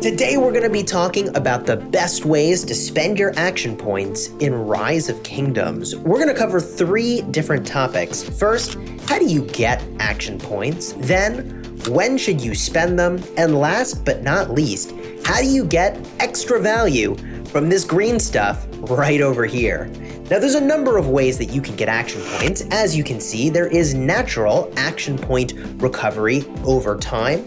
Today we're going to be talking about the best ways to spend your action points in Rise of Kingdoms. We're going to cover 3 different topics. First, how do you get action points? Then, when should you spend them? And last but not least, how do you get extra value from this green stuff right over here? Now, there's a number of ways that you can get action points. As you can see, there is natural action point recovery over time,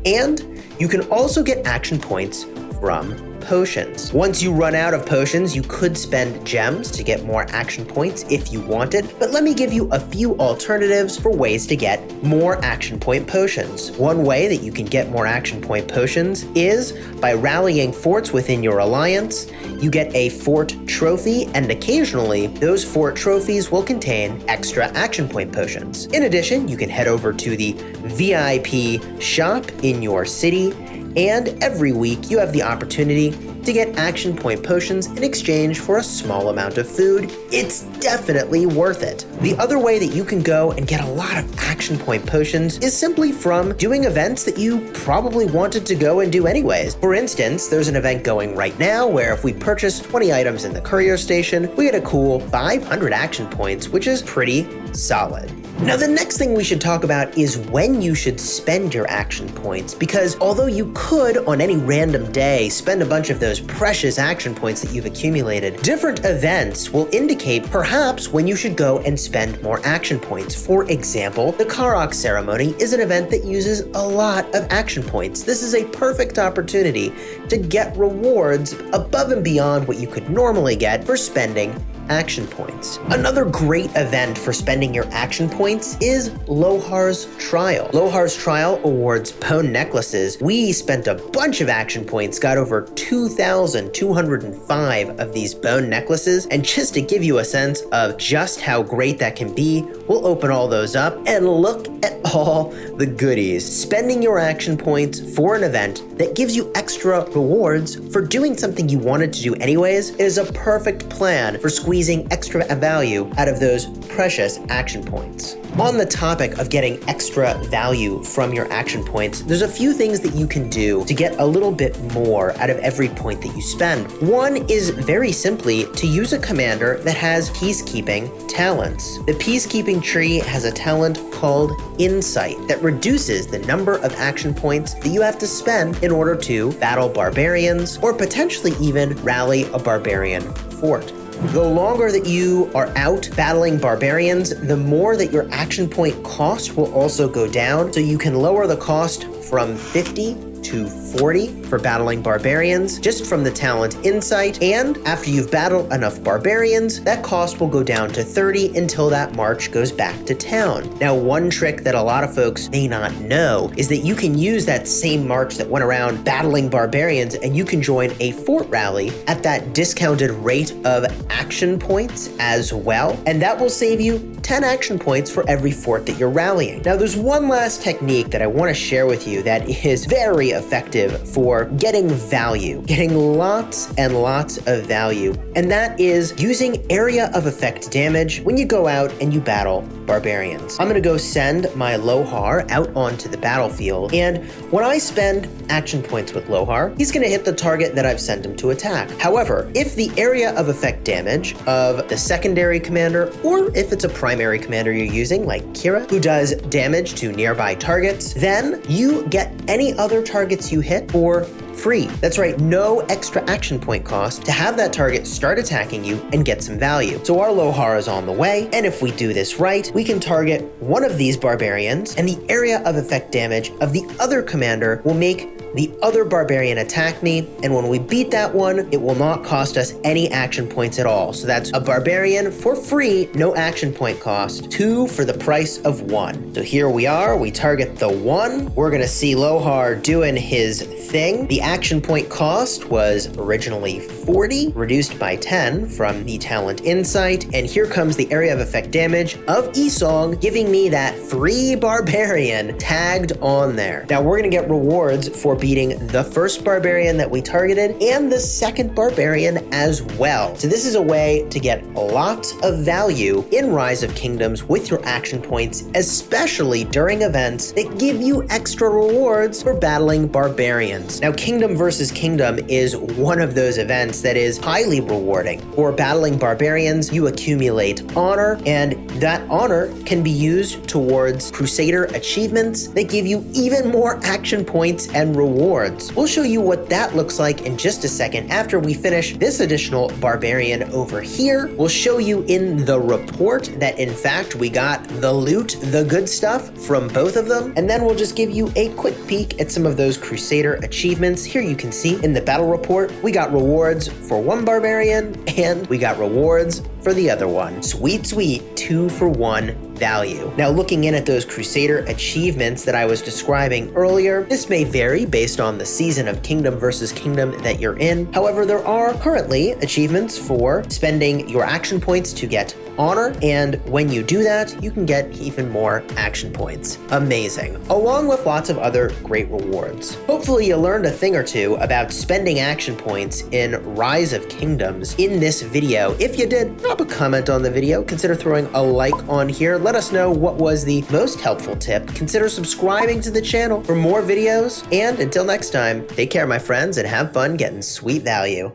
and you can also get action points from potions. Once you run out of potions, you could spend gems to get more action points if you wanted, but let me give you a few alternatives for ways to get more action point potions. One way that you can get more action point potions is by rallying forts within your alliance. You get a fort trophy, and occasionally those fort trophies will contain extra action point potions. In addition, you can head over to the VIP shop in your city, and every week you have the opportunity to get action point potions in exchange for a small amount of food. It's definitely worth it. The other way that you can go and get a lot of action point potions is simply from doing events that you probably wanted to go and do anyways. For instance, there's an event going right now where if we purchase 20 items in the courier station, we get a cool 500 action points, which is pretty solid. Now, the next thing we should talk about is when you should spend your action points, because although you could on any random day spend a bunch of those precious action points that you've accumulated, different events will indicate perhaps when you should go and spend more action points. For example, the Karok ceremony is an event that uses a lot of action points. This is a perfect opportunity to get rewards above and beyond what you could normally get for spending action points. Another great event for spending your action points is Lohar's Trial. Lohar's Trial awards bone necklaces. We spent a bunch of action points, got over 2,205 of these bone necklaces, and just to give you a sense of just how great that can be, we'll open all those up and look at all the goodies. Spending your action points for an event that gives you extra rewards for doing something you wanted to do anyways is a perfect plan for squeezing extra value out of those precious action points. On the topic of getting extra value from your action points, there's a few things that you can do to get a little bit more out of every point that you spend. One is very simply to use a commander that has peacekeeping talents. The peacekeeping tree has a talent called Insight that reduces the number of action points that you have to spend in order to battle barbarians or potentially even rally a barbarian fort. The longer that you are out battling barbarians, the more that your action point cost will also go down, so you can lower the cost from 50 to 40 for battling barbarians just from the talent Insight, and after you've battled enough barbarians, that cost will go down to 30 until that march goes back to town. Now, one trick that a lot of folks may not know is that you can use that same march that went around battling barbarians, and you can join a fort rally at that discounted rate of action points as well, and that will save you 10 action points for every fort that you're rallying. Now, there's one last technique that I want to share with you that is very effective for getting value, getting lots and lots of value, and that is using area of effect damage when you go out and you battle barbarians. I'm gonna go send my Lohar out onto the battlefield, and when I spend action points with Lohar, he's gonna hit the target that I've sent him to attack. However, if the area of effect damage of the secondary commander, or if it's a primary commander you're using, like Kira, who does damage to nearby targets, then you get any other targets you hit for free. That's right, no extra action point cost to have that target start attacking you and get some value. So our Lohar is on the way, and if we do this right, we can target one of these barbarians, and the area of effect damage of the other commander will make the other barbarian attack me, and when we beat that one, it will not cost us any action points at all. So that's a barbarian for free, no action point cost, 2 for the price of 1. So here we are, we target the 1. We're gonna see Lohar doing his thing. The action point cost was originally 40, reduced by 10 from the talent Insight, and here comes the area of effect damage of Esong, giving me that free barbarian tagged on there. Now we're gonna get rewards for beating the first barbarian that we targeted and the second barbarian as well. So this is a way to get lots of value in Rise of Kingdoms with your action points, especially during events that give you extra rewards for battling barbarians. Now, Kingdom versus Kingdom is one of those events that is highly rewarding. For battling barbarians, you accumulate honor, and that honor can be used towards Crusader achievements that give you even more action points and rewards. We'll show you what that looks like in just a second after we finish this additional barbarian over here. We'll show you in the report that in fact we got the loot, the good stuff from both of them, and then we'll just give you a quick peek at some of those Crusader achievements. Here you can see in the battle report, we got rewards for one barbarian and we got rewards for the other one. Sweet, sweet 2-for-1 value. Now, looking in at those Crusader achievements that I was describing earlier, this may vary based on the season of Kingdom versus Kingdom that you're in. However, there are currently achievements for spending your action points to get honor, and when you do that, you can get even more action points. Amazing. Along with lots of other great rewards. Hopefully you learned a thing or two about spending action points in Rise of Kingdoms in this video. If you did, drop a comment on the video, consider throwing a like on here, let us know what was the most helpful tip, consider subscribing to the channel for more videos, and until next time, take care my friends and have fun getting sweet value.